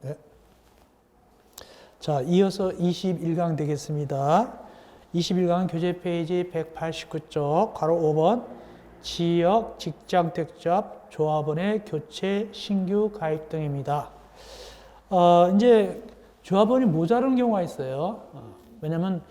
네. 자, 이어서 21강 되겠습니다. 21강은 교재 페이지 189쪽, 괄호 5번, 지역, 직장 택잡, 조합원의 교체, 신규 가입 등입니다. 이제 조합원이 모자란 경우가 있어요. 왜냐면,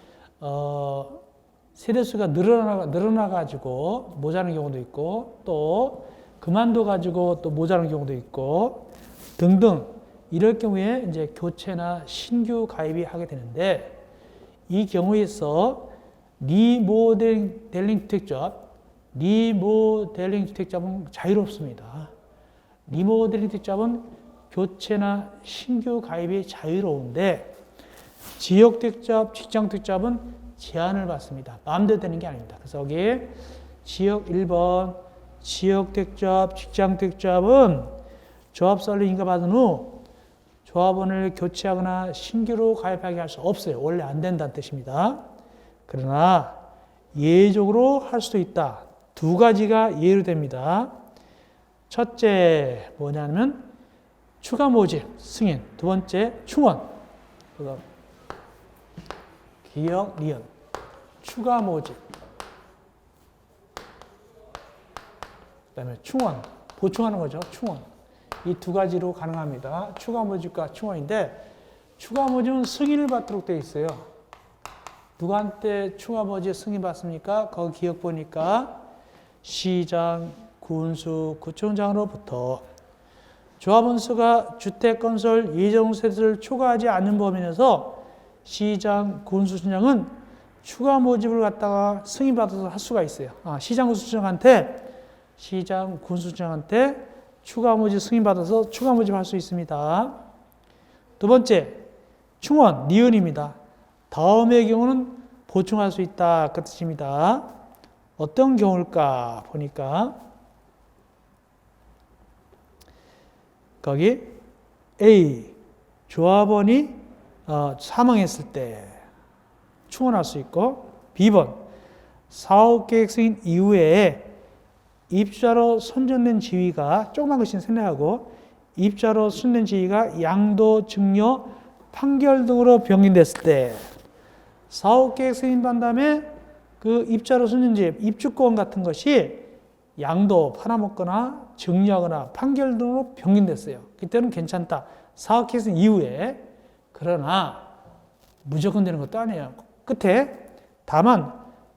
세대수가 늘어나가지고 모자란 경우도 있고, 또 그만둬가지고 또 모자란 경우도 있고, 등등. 이럴 경우에 이제 교체나 신규 가입이 하게 되는데, 이 경우에서 리모델링 주택잡은 자유롭습니다. 리모델링 주택잡은 교체나 신규 가입이 자유로운데, 지역 택잡, 직장 택잡은 제한을 받습니다. 마음대로 되는 게 아닙니다. 그래서 여기에 지역 1번, 지역 택잡, 직장 택잡은 조합설로 인가받은 후 조합원을 교체하거나 신규로 가입하게 할 수 없어요. 원래 안 된다는 뜻입니다. 그러나 예외적으로 할 수도 있다. 두 가지가 예로 됩니다. 첫째 뭐냐면 추가 모집, 승인. 두 번째 충원. 기역, 리은. 추가 모집. 그다음에 충원. 보충하는 거죠. 충원. 이 두 가지로 가능합니다. 추가 모집과 충원인데, 추가 모집은 승인을 받도록 되어 있어요. 누구한테 추가 모집 승인 받습니까? 거기 기억 보니까 시장, 군수, 구청장으로부터 조합원 수가 주택건설 예정세대를 초과하지 않는 범위에서 시장, 군수청장은 추가 모집을 갖다가 승인받아서 할 수가 있어요. 시장, 군수청장한테 추가 모집 승인받아서 추가 모집할 수 있습니다. 두 번째, 충원, 니은입니다. 다음의 경우는 보충할 수 있다. 그 뜻입니다. 어떤 경우일까 보니까 거기 A, 조합원이 사망했을 때 충원할 수 있고, B번, 사업계획 승인 이후에 입주자로 선정된 지위가 조그만 것이 생략하고 입주자로 선정된 지위가 양도, 증여, 판결 등으로 변경됐을 때 사업계획 승인받은 다음에 그 입주자로 선정된 지위, 입주권 같은 것이 양도, 팔아먹거나 증여하거나 판결 등으로 변경됐어요. 그때는 괜찮다. 사업계획 승인 이후에. 그러나 무조건 되는 것도 아니에요. 끝에 다만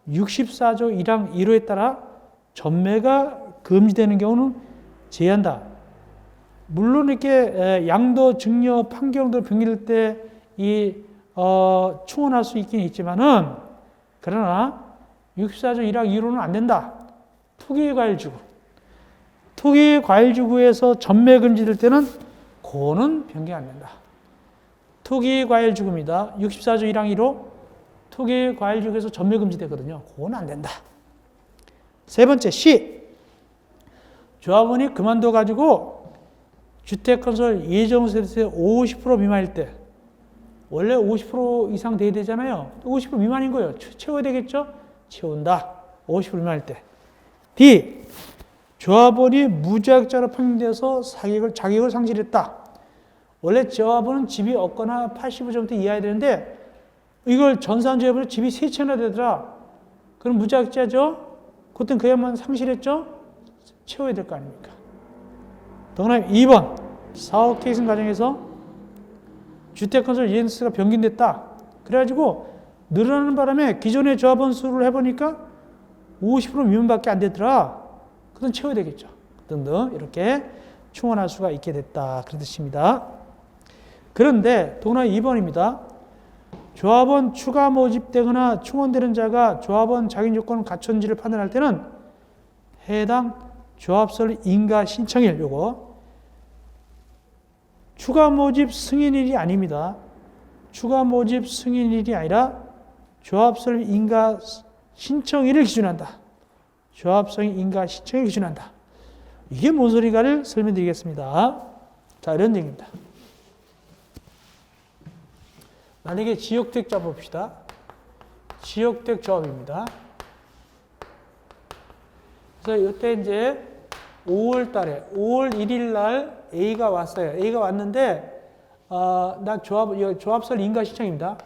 64조 1항 1호에 따라 전매가 금지되는 경우는 제한다. 물론 이렇게 양도, 증여, 판결 등으로 변경될 때 충원할 수 있긴 있지만은, 그러나 64조 1항 1호는 안 된다. 투기과일주구에서 전매 금지될 때는 그거는 변경 안 된다. 투기과일주구입니다. 64조 1항 1호 투기과일주구에서 전매 금지되거든요. 그건 안 된다. 세 번째, C. 조합원이 그만둬가지고 주택건설 예정세대 50% 미만일 때, 원래 50% 이상 돼야 되잖아요. 50% 미만인 거예요. 채워야 되겠죠? 채운다. 50% 미만일 때. D. 조합원이 무자격자로 판정돼서 자격을 상실했다. 원래 조합원은 집이 없거나 80% 이하야 되는데 이걸 전산조합으로 집이 3채나 되더라. 그럼 무자격자죠? 그때는 그야만 상실했죠? 채워야 될 거 아닙니까? 동그라미 2번. 사업 계획 과정에서 주택건설 예정세가 변경됐다. 그래가지고 늘어나는 바람에 기존의 조합원 수를 해보니까 50% 미만밖에 안 되더라. 그건 채워야 되겠죠. 등등 이렇게 충원할 수가 있게 됐다. 그런 뜻입니다. 그런데 동그라미 2번입니다. 조합원 추가 모집되거나 충원되는 자가 조합원 자격 요건을 갖췄는지를 판단할 때는 해당 조합설 인가 신청일, 요거 추가 모집 승인일이 아닙니다. 추가 모집 승인일이 아니라 조합설 인가 신청일을 기준한다. 조합설 인가 신청일을 기준한다. 이게 뭔 소리가를 설명드리겠습니다. 자, 이런 얘기입니다. 만약에 지역택자 봅시다. 지역택 조합입니다. 그래서 이때 이제 5월 달에, 5월 1일 날 A가 왔어요. A가 왔는데, 나 조합설 인가 신청입니다.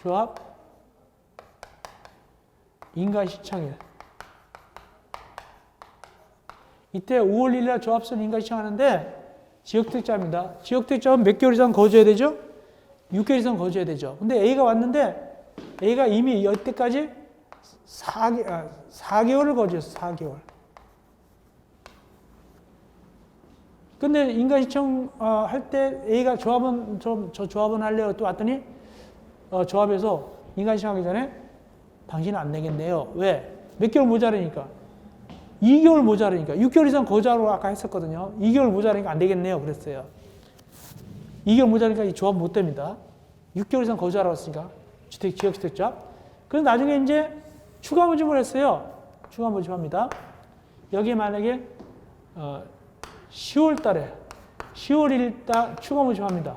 조합 인가 신청일. 이때 5월 1일 날 조합설 인가 신청하는데 지역특자입니다. 지역특자는 몇 개월 이상 거주해야 되죠? 6개월 이상 거주해야 되죠. 근데 A가 왔는데 A가 이미 이때까지 4개월을 거주했어. 4개월. 근데 인가 신청 할 때 A가 조합은 저 조합은 할래요. 또 왔더니 조합에서 인가 신청하기 전에 당신은 안 내겠네요. 왜? 몇 개월 모자라니까. 2개월 모자라니까. 6개월 이상 거주하라고 아까 했었거든요. 2개월 모자라니까 안 되겠네요. 그랬어요. 2개월 모자라니까 이 조합 못 됩니다. 6개월 이상 거주하라고 했으니까. 지역주택조합. 그래서 나중에 이제 추가 모집을 했어요. 추가 모집합니다. 여기에 만약에 10월 달에 10월 1일 달 추가 모집합니다.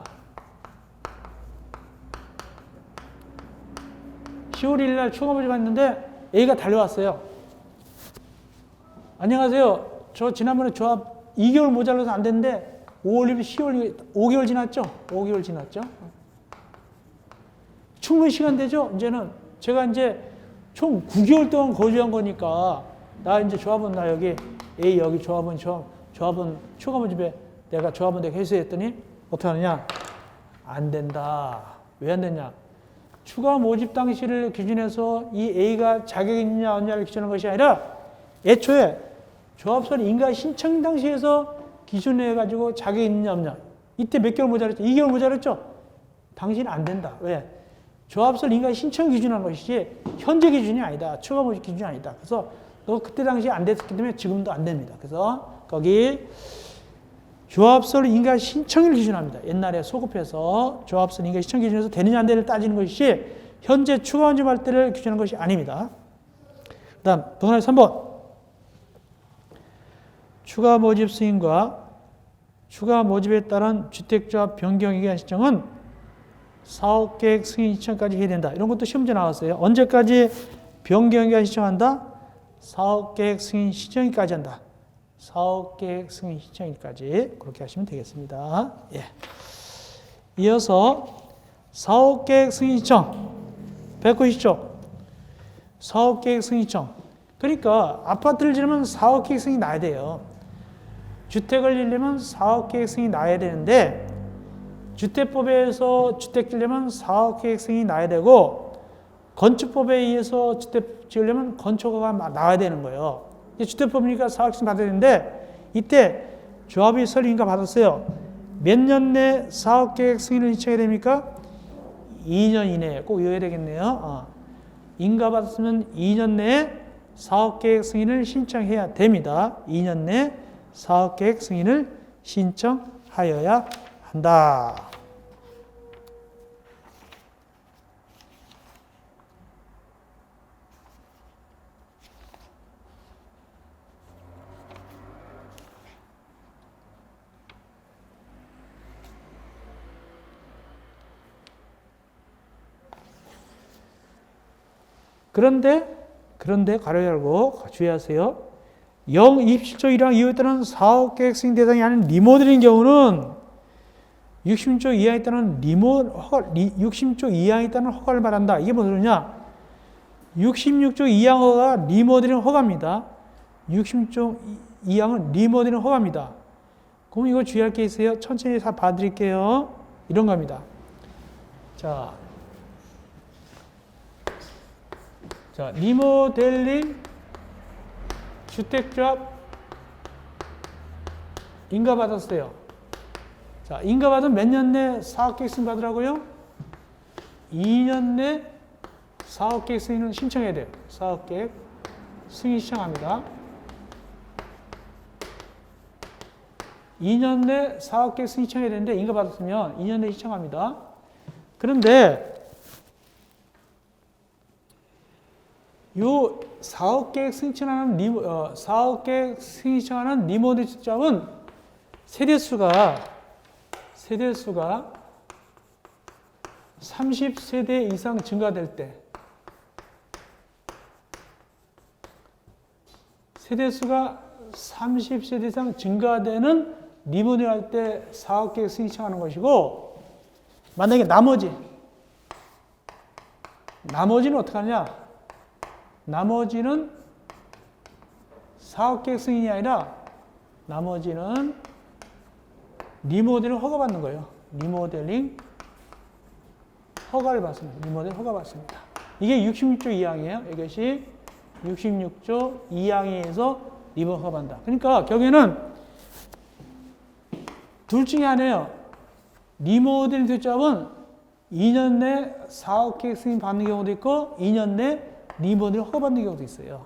10월 1일 날 추가 모집했는데 A가 달려왔어요. 안녕하세요. 저 지난번에 조합 2개월 모자라서 안 됐는데 5월 1일 10월 5개월 지났죠? 5개월 지났죠? 충분히 시간 되죠? 이제는 제가 이제 총 9개월 동안 거주한 거니까 나 이제 조합은 나 여기 A 여기 조합은 추가 모집에 내가 조합은 내가 회수했더니 어떻게 하느냐? 안 된다. 왜 안 되냐? 추가 모집 당시를 기준해서 이 A가 자격이 있느냐 없느냐를 기준하는 것이 아니라 애초에 조합설 인가 신청 당시에서 기준해가지고 자격이 있느냐 없느냐. 이때 몇 개월 모자랐죠? 2개월 모자랐죠? 당신은 안 된다. 왜? 조합설 인가 신청 기준하는 것이지 현재 기준이 아니다. 추가 모집 기준이 아니다. 그래서 너 그때 당시에 안 됐기 때문에 지금도 안 됩니다. 그래서 거기 조합설 인가 신청일 기준합니다. 옛날에 소급해서 조합설 인가 신청 기준에서 되느냐 안 되느냐를 따지는 것이 현재 추가 모집할 때를 기준하는 것이 아닙니다. 그 다음 번호의 3번 추가 모집 승인과 추가 모집에 따른 주택조합 변경에 대한 신청은 사업계획 승인 신청까지 해야 된다. 이런 것도 시험제 나왔어요. 언제까지 변경에 대한 신청한다? 사업계획 승인 신청일까지 한다. 사업계획 승인 신청일까지 그렇게 하시면 되겠습니다. 예. 이어서 사업계획 승인 신청 190조 사업계획 승인 신청. 그러니까 아파트를 지으면 사업계획 승인이 나야 돼요. 주택을 지으려면 사업계획 승인이 나야 되는데 주택법에서 주택 지으려면 사업계획 승인이 나야 되고 건축법에 의해서 주택 지으려면 건축허가가 나와야 되는 거예요. 주택법이니까 사업계획 승인 받아야 되는데 이때 조합이 설립인가 받았어요. 몇 년 내 사업계획 승인을 신청해야 됩니까? 2년 이내에 꼭 외워야 되겠네요. 인가 받았으면 2년 내에 사업계획 승인을 신청해야 됩니다. 2년 내 사업계획 승인을 신청하여야 한다. 그런데 가로 열고 주의하세요. 27조 1항 이후에 따른 사업계획 승인 대상이 아닌 리모델링 경우는 60조 이하에 따른 60조 이하에 따른 허가를 말한다. 이게 무슨 소리냐? 66조 2항 허가가 리모델링 허가입니다. 60조 2항은 리모델링 허가입니다. 그럼 이거 주의할 게 있어요. 천천히 다 봐드릴게요. 이런 겁니다. 자, 리모델링 주택조합 인가받았어요. 자, 인가받으면 몇 년 내 사업계획 승인 받으라고요? 2년 내 사업계획 승인을 신청해야 돼요. 사업계획 승인 신청합니다. 2년 내 사업계획 승인 신청해야 되는데 인가받았으면 2년 내 신청합니다. 그런데 요 사업계획 승인하는 사업계획 승인하는 리모델링 주택은 세대수가 30세대 이상 증가될 때 세대수가 30세대 이상 증가되는 리모델링 할 때 사업계획 승인 신청하는 것이고 만약에 나머지는 어떻게 하냐? 나머지는 사업계획 승인이 아니라 나머지는 리모델링 허가받는 거예요. 리모델링 허가를 받습니다. 리모델링 허가 받습니다. 이게 66조 2항이에요. 이것이 66조 2항에서 리모델링 허가 받는다. 그러니까 결국에는 둘 중에 하나예요. 리모델링 대조합은 2년 내 사업계획 승인 받는 경우도 있고 2년 내 리모델링 허가 받는 경우도 있어요.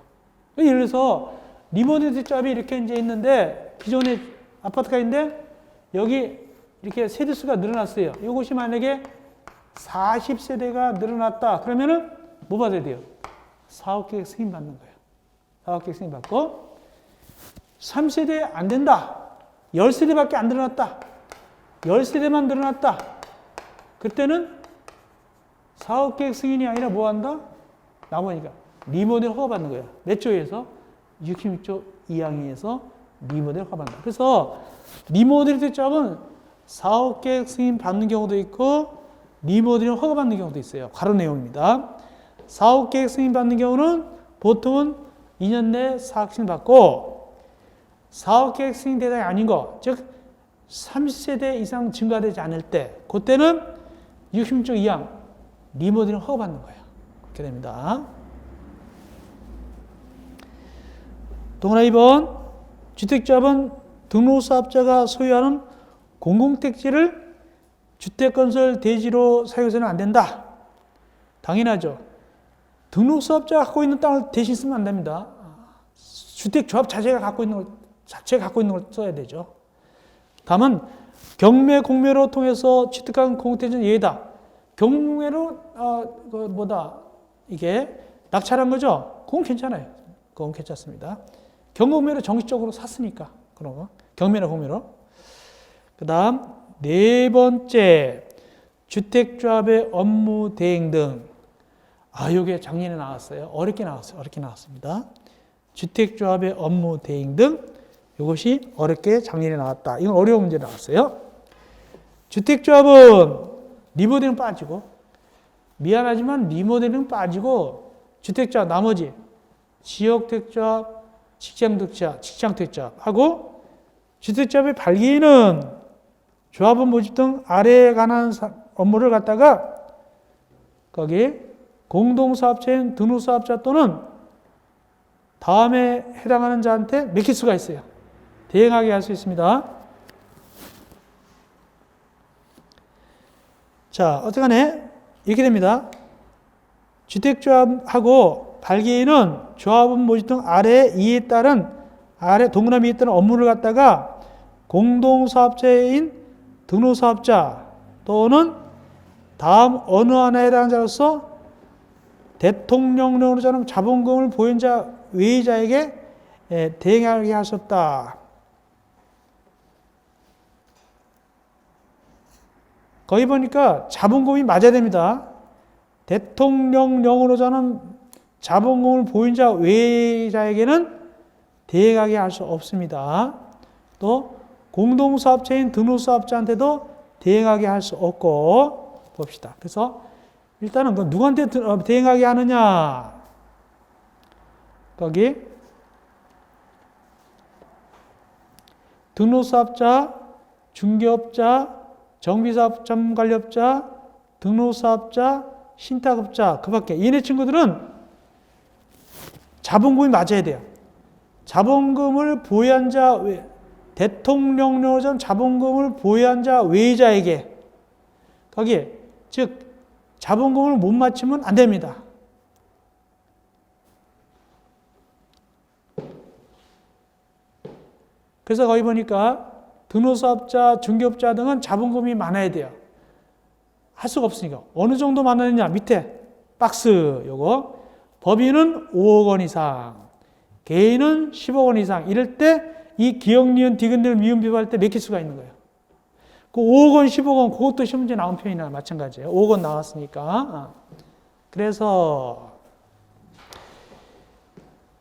예를 들어서 리모델링 대조합이 이렇게 이제 있는데 기존에 아파트가 있는데 여기 이렇게 세대수가 늘어났어요. 이것이 만약에 40세대가 늘어났다. 그러면은 뭐 받아야 돼요? 사업계획 승인 받는 거예요. 사업계획 승인 받고 3세대 안 된다. 10세대밖에 안 늘어났다. 10세대만 늘어났다. 그때는 사업계획 승인이 아니라 뭐 한다? 나머지가 리모델 허가 받는 거예요. 몇 조에서? 66조 2항에서 리모델 허가 받는다. 그래서 리모델 대조합은 사업계획 승인 받는 경우도 있고 리모델링 허가 받는 경우도 있어요. 괄호 내용입니다. 사업계획 승인 받는 경우는 보통은 2년 내 사업 승인 받고 사업계획 승인 대상이 아닌 거, 즉 30세대 이상 증가되지 않을 때 그때는 66조 2항 리모델링 허가 받는 거예요. 그렇게 됩니다. 동그라미 2번 주택조합은 등록사업자가 소유하는 공공택지를 주택건설 대지로 사용해서는 안 된다. 당연하죠. 등록사업자가 갖고 있는 땅을 대신 쓰면 안 됩니다. 주택조합 자체가 갖고 있는 걸 써야 되죠. 다만 경매 공매로 통해서 취득한 공공택지는 예외다. 경매로 이게 낙찰한 거죠. 그건 괜찮아요. 그건 괜찮습니다. 경공매로 정식적으로 샀으니까 그런 거. 경매나 공매로. 그다음 네 번째 주택조합의 업무 대행 등. 이게 작년에 나왔어요. 어렵게 나왔습니다. 주택조합의 업무 대행 등. 이것이 어렵게 작년에 나왔다. 이건 어려운 문제 나왔어요. 주택조합은 리모델링 빠지고, 미안하지만 리모델링 빠지고 주택조합 나머지 지역택조합, 직장택조합 하고 주택조합의 발기인은 조합원 모집 등 아래에 관한 업무를 갖다가 거기 공동사업체인 등록사업자 또는 다음에 해당하는 자한테 맡길 수가 있어요. 대행하게 할 수 있습니다. 자, 어떡하네? 이렇게 됩니다. 주택조합하고 발기인은 조합원 모집 등 아래 이에 따른 동그라미에 따른 업무를 갖다가 공동사업체인 등록사업자 또는 다음 어느 하나에 해당하는 자로서 대통령령으로 정한 자본금을 보인 자 외의 자에게 대행하게 할 수 없다. 거기 보니까 자본금이 맞아야 됩니다. 대통령령으로 정한 자본금을 보인 자 외의 자에게는 대행하게 할 수 없습니다. 또 공동사업체인 등록사업자한테도 대행하게 할 수 없고 봅시다. 그래서 일단은 누구한테 대행하게 하느냐? 거기 등록사업자, 중개업자, 정비사업 전문관리업자, 등록사업자, 신탁업자 그 밖에 얘네 친구들은 자본금이 맞아야 돼요. 자본금을 보유한 자 대통령령으로 정한 자본금을 보유한 자 외자에게 거기 즉 자본금을 못 맞추면 안 됩니다. 그래서 거기 보니까 등록사업자, 중개업자 등은 자본금이 많아야 돼요. 할 수가 없으니까. 어느 정도 많았느냐? 밑에 박스 요거. 법인은 5억 원 이상, 개인은 10억 원 이상. 이럴 때 이 기역, 니은, 디귿, 미음, 비할 때 맡길 수가 있는 거예요. 그 5억 원, 10억 원 그것도 시험 문제 나온 표현이나 마찬가지예요. 5억 원 나왔으니까. 그래서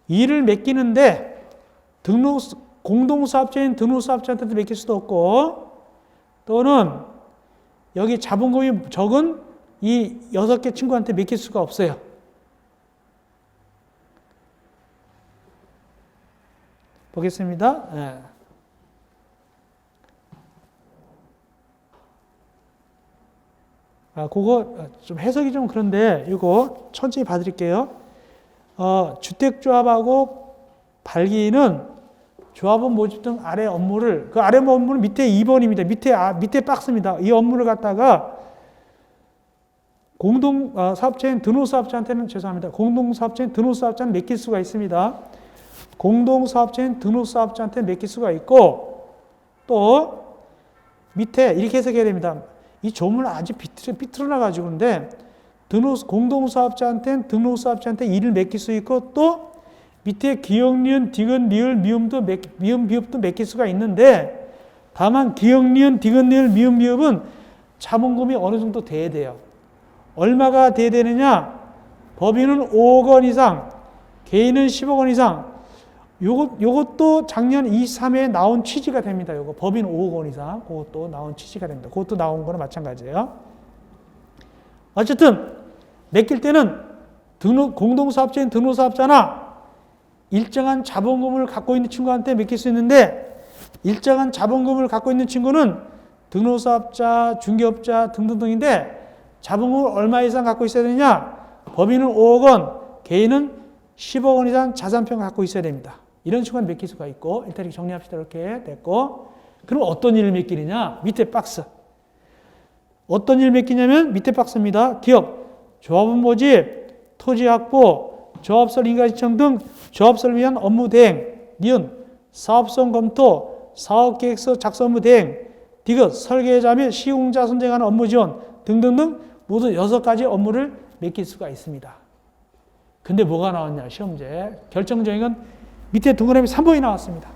일을 맡기는데 공동사업자인 등록사업자한테도 맡길 수도 없고 또는 여기 자본금이 적은 이 6개 친구한테 맡길 수가 없어요. 보겠습니다. 네. 그거 좀 해석이 좀 그런데 이거 천천히 봐드릴게요. 주택조합하고 발기인은 조합원 모집 등 아래 업무를, 그 아래 업무는 밑에 2번입니다. 밑에 박스입니다. 이 업무를 갖다가 사업체인 등록사업자한테는 죄송합니다. 공동사업체인 등록사업자는 맡길 수가 있습니다. 공동사업체인 등록사업자한테 맡길 수가 있고, 또 밑에 이렇게 해석해야 됩니다. 이 조문을 아주 삐뚤어나가지고 그런데 공동사업자한테는 등록사업자한테 일을 맡길 수 있고, 또 밑에 기역, 니은, 디귿, 리을, 미음, 비읍도 맡길 수가 있는데, 다만 기역, 니은, 디귿, 리을, 미음, 비읍은 자본금이 어느 정도 돼야 돼요. 얼마가 돼야 되느냐? 법인은 5억 원 이상, 개인은 10억 원 이상. 요것도 작년 23회에 나온 취지가 됩니다. 요거 법인 5억 원 이상, 그것도 나온 취지가 됩니다. 그것도 나온 거는 마찬가지예요. 어쨌든 맡길 때는 공동사업자인 등록사업자나 일정한 자본금을 갖고 있는 친구한테 맡길 수 있는데, 일정한 자본금을 갖고 있는 친구는 등록사업자, 중개업자 등등등인데 자본금을 얼마 이상 갖고 있어야 되느냐? 법인은 5억 원, 개인은 10억 원 이상 자산평을 갖고 있어야 됩니다. 이런 친구는 맡길 수가 있고, 일단 이렇게 정리합시다. 이렇게 됐고, 그럼 어떤 일을 맡기느냐? 밑에 박스. 어떤 일을 맡기냐면 밑에 박스입니다. 기업, 조합원 모집, 토지 확보, 조합설 인가 신청 등 조합설을 위한 업무 대행, 니은, 사업성 검토, 사업계획서 작성 업무 대행, 디귿, 설계자 및 시공자 선정하는 업무 지원 등등등 모두 6가지 업무를 맡길 수가 있습니다. 근데 뭐가 나왔냐? 시험제. 결정적인 밑에 동그라미 3번이 나왔습니다.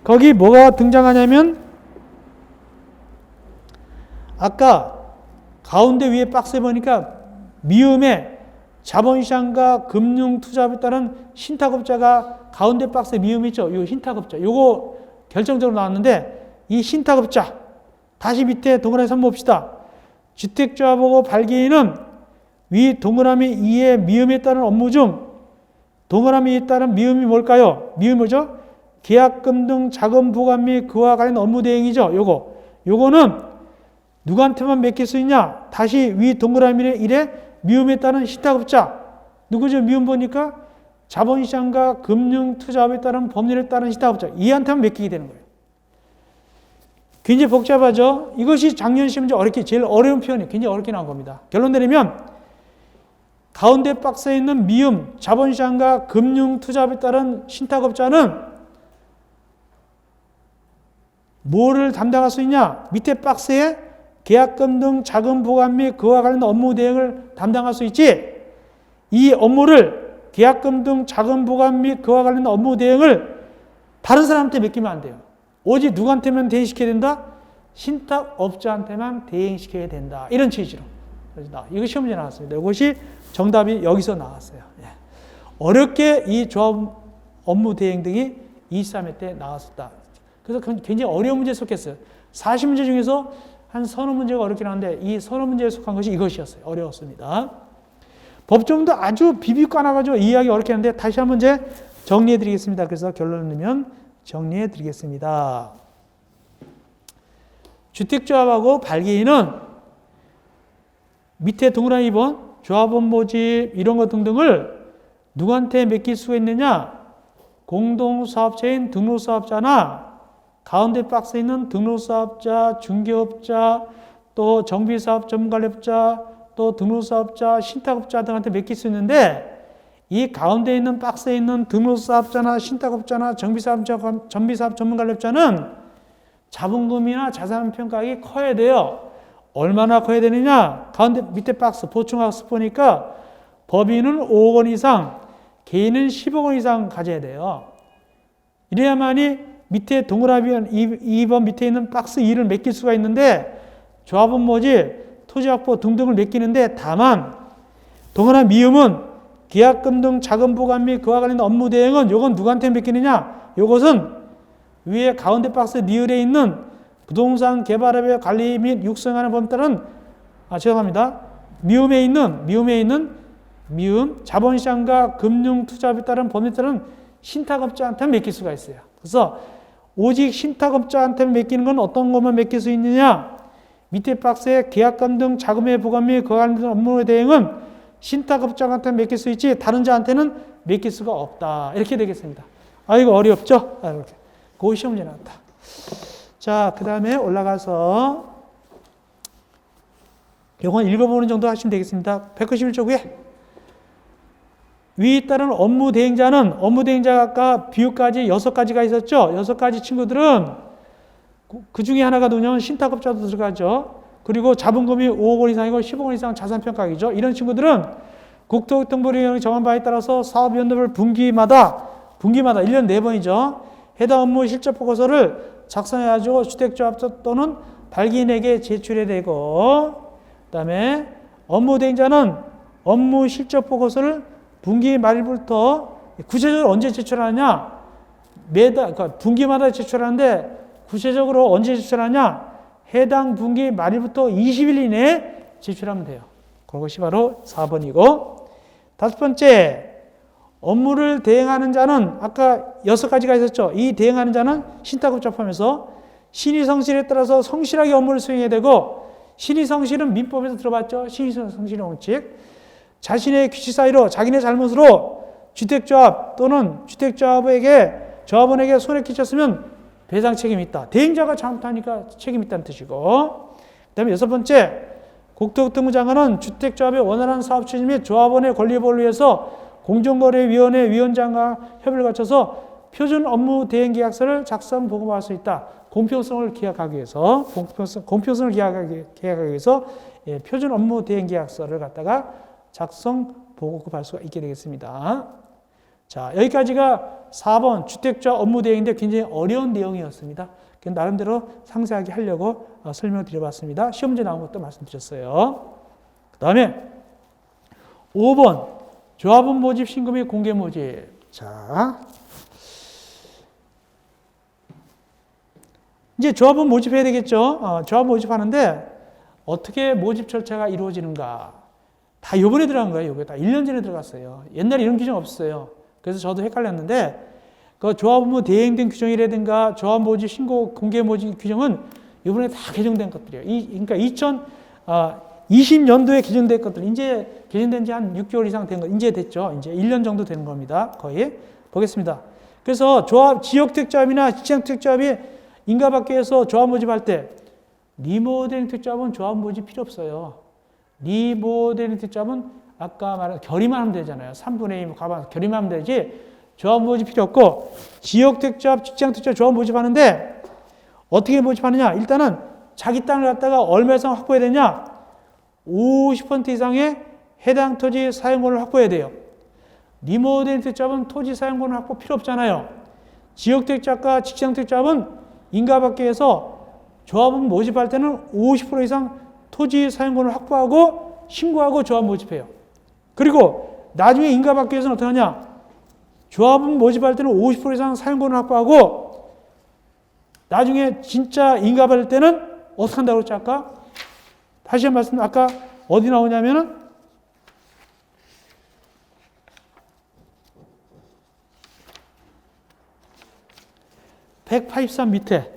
거기 뭐가 등장하냐면 아까 가운데 위에 박스에 보니까 미음에 자본시장과 금융투자에 따른 신탁업자가 가운데 박스에 미음 있죠? 이 신탁업자. 요거 결정적으로 나왔는데 이 신탁업자 다시 밑에 동그라미 3번 봅시다. 주택조합하고 발기인은 위 동그라미 2의 미음에 따른 업무 중 동그라미에 따른 미음이 뭘까요? 미음이 뭐죠? 계약금 등 자금 부과 및 그와 관련 업무 대행이죠. 요거는 누구한테만 맡길 수 있냐? 다시 위 동그라미 1에 미음에 따른 신탁업자. 누구죠? 미음 보니까 자본시장과 금융투자업에 따른 법률에 따른 신탁업자. 이한테만 맡기게 되는 거예요. 굉장히 복잡하죠? 이것이 작년 시험제 제일 어려운 표현이 굉장히 어렵게 나온 겁니다. 결론 내리면 가운데 박스에 있는 미음, 자본시장과 금융투자업에 따른 신탁업자는 뭐를 담당할 수 있냐? 밑에 박스에 계약금 등 자금 보관 및 그와 관련 업무 대행을 담당할 수 있지, 이 업무를 계약금 등 자금 보관 및 그와 관련 업무 대행을 다른 사람한테 맡기면 안 돼요. 오직 누구한테만 대행시켜야 된다? 신탁업자한테만 대행시켜야 된다. 이런 취지로. 이거 시험문제 나왔습니다. 이것이 정답이 여기서 나왔어요. 어렵게 이 조합 업무 대행 등이 23회 때 나왔었다. 그래서 굉장히 어려운 문제에 속했어요. 40문제 중에서 한 서너 문제가 어렵긴 한데 이 서너 문제에 속한 것이 이것이었어요. 어려웠습니다. 법조문도 아주 비비고 나가지고 이해하기 어렵게 하는데 다시 한 문제 정리해 드리겠습니다. 그래서 결론을 내면 정리해 드리겠습니다. 주택조합하고 발기인은 밑에 동그라미 2번 조합원 모집 이런 것 등등을 누구한테 맡길 수가 있느냐? 공동사업체인 등록사업자나 가운데 박스에 있는 등록사업자, 중개업자, 또 정비사업 전문관리업자, 또 등록사업자, 신탁업자 등한테 맡길 수 있는데 이 가운데 있는 박스에 있는 등록사업자나 신탁업자나 정비사업 전문관리업자는 자본금이나 자산평가액이 커야 돼요. 얼마나 커야 되느냐? 가운데 밑에 박스 보충학습 보니까 법인은 5억 원 이상, 개인은 10억 원 이상 가져야 돼요. 이래야만이 밑에 동그라미 2번 밑에 있는 박스 2를 맡길 수가 있는데 조합원 모집, 토지 확보 등등을 맡기는데 다만 동그라미 미음은 계약금 등 자금 보관 및 그와 관련 업무 대행은 요건 누구한테 맡기느냐? 요것은 위에 가운데 박스 니을에 있는 부동산 개발업의 관리 및 육성하는 범위에 따른 죄송합니다. 미음에 있는 자본시장과 금융투자업에 따른 범위에 따른 신탁업자한테 맡길 수가 있어요. 그래서 오직 신탁업자한테 맡기는 건 어떤 것만 맡길 수 있느냐? 밑에 박스에 계약금 등 자금의 보관 및 그와 관련된 업무의 대행은 신탁업자한테 맡길 수 있지 다른 자한테는 맡길 수가 없다. 이렇게 되겠습니다. 이거 어렵죠? 이렇게. 그거 시험 문제 나왔다. 자, 그 다음에 올라가서 이건 읽어보는 정도 하시면 되겠습니다. 191쪽에 위에 따른 업무 대행자는 업무 대행자가 아까 비유까지 6가지가 있었죠. 6가지 친구들은 그 중에 하나가 누구냐면 신탁업자도 들어가죠. 그리고 자본금이 5억 원 이상이고 10억 원 이상 자산평가액이죠. 이런 친구들은 국토교통부령이 정한 바에 따라서 사업연도별 분기마다 1년 4번이죠. 해당 업무 실적 보고서를 작성해가지고 주택조합 또는 발기인에게 제출해야 되고, 그 다음에 업무 대행자는 업무 실적 보고서를 분기 말부터 구체적으로 언제 제출하느냐? 그러니까 분기마다 제출하는데 구체적으로 언제 제출하냐? 해당 분기 말일부터 20일 이내에 제출하면 돼요. 그것이 바로 4번이고, 5번째, 업무를 대행하는 자는 아까 6가지가 있었죠. 이 대행하는 자는 신탁업자 포함해서 신의 성실에 따라서 성실하게 업무를 수행해야 되고, 신의 성실은 민법에서 들어봤죠. 신의 성실의 원칙. 자신의 규칙 사이로 자기네 잘못으로 주택조합 또는 조합원에게 손해 끼쳤으면 배상 책임이 있다. 대행자가 잘못하니까 책임이 있다는 뜻이고, 그 다음에 6번째, 국토교통부 장관은 주택조합의 원활한 사업 추진 및 조합원의 권리 보호를 위해서 공정거래위원회 위원장과 협의를 거쳐서 표준 업무 대행 계약서를 작성 보고할 수 있다. 공평성을 기약하기 위해서 표준 업무 대행 계약서를 갖다가 작성 보고할 수가 있게 되겠습니다. 자, 여기까지가 4번 주택조합 업무 대행인데 굉장히 어려운 내용이었습니다. 나름대로 상세하게 하려고 설명을 드려봤습니다. 시험 문제 나온 것도 말씀드렸어요. 그 다음에 5번 조합원 모집 신고 및 공개 모집. 자, 이제 조합원 모집해야 되겠죠. 조합 모집하는데 어떻게 모집 절차가 이루어지는가. 다 요번에 들어간 거예요. 요게 다 1년 전에 들어갔어요. 옛날에 이런 규정 없었어요. 그래서 저도 헷갈렸는데 그 조합업무 대행된 규정이라든가 조합 모집 신고 공개 모집 규정은 이번에 다 개정된 것들이에요. 그러니까 2020년도에 개정된 것들, 이제 개정된 지 한 6개월 이상 된 거, 이제 됐죠. 이제 1년 정도 되는 겁니다. 거의. 보겠습니다. 그래서 지역택조합이나 시장택조합이 인가받기 위해서 조합 모집할 때 리모델링 택조합은 조합 모집 필요 없어요. 리모델링 택조합은 아까 말한 결의만 하면 되잖아요. 3분의 2 가방 결의만 하면 되지 조합 모집 필요 없고, 지역택조합, 직장택조합 조합 모집하는데 어떻게 모집하느냐? 일단은 자기 땅을 갖다가 얼마 이상 확보해야 되냐? 50% 이상의 해당 토지 사용권을 확보해야 돼요. 리모델링 택조합은 토지 사용권을 확보 필요 없잖아요. 지역택조합과 직장택조합은 인가받기 위해서 조합은 모집할 때는 50% 이상 토지 사용권을 확보하고 신고하고 조합 모집해요. 그리고 나중에 인가받기 위해서는 어떻게 하냐? 조합은 모집할 때는 50% 이상 사용권을 확보하고 나중에 진짜 인가받을 때는 어떻게 한다고 그랬죠? 아까? 다시 한 말씀, 아까 어디 나오냐면은 183 밑에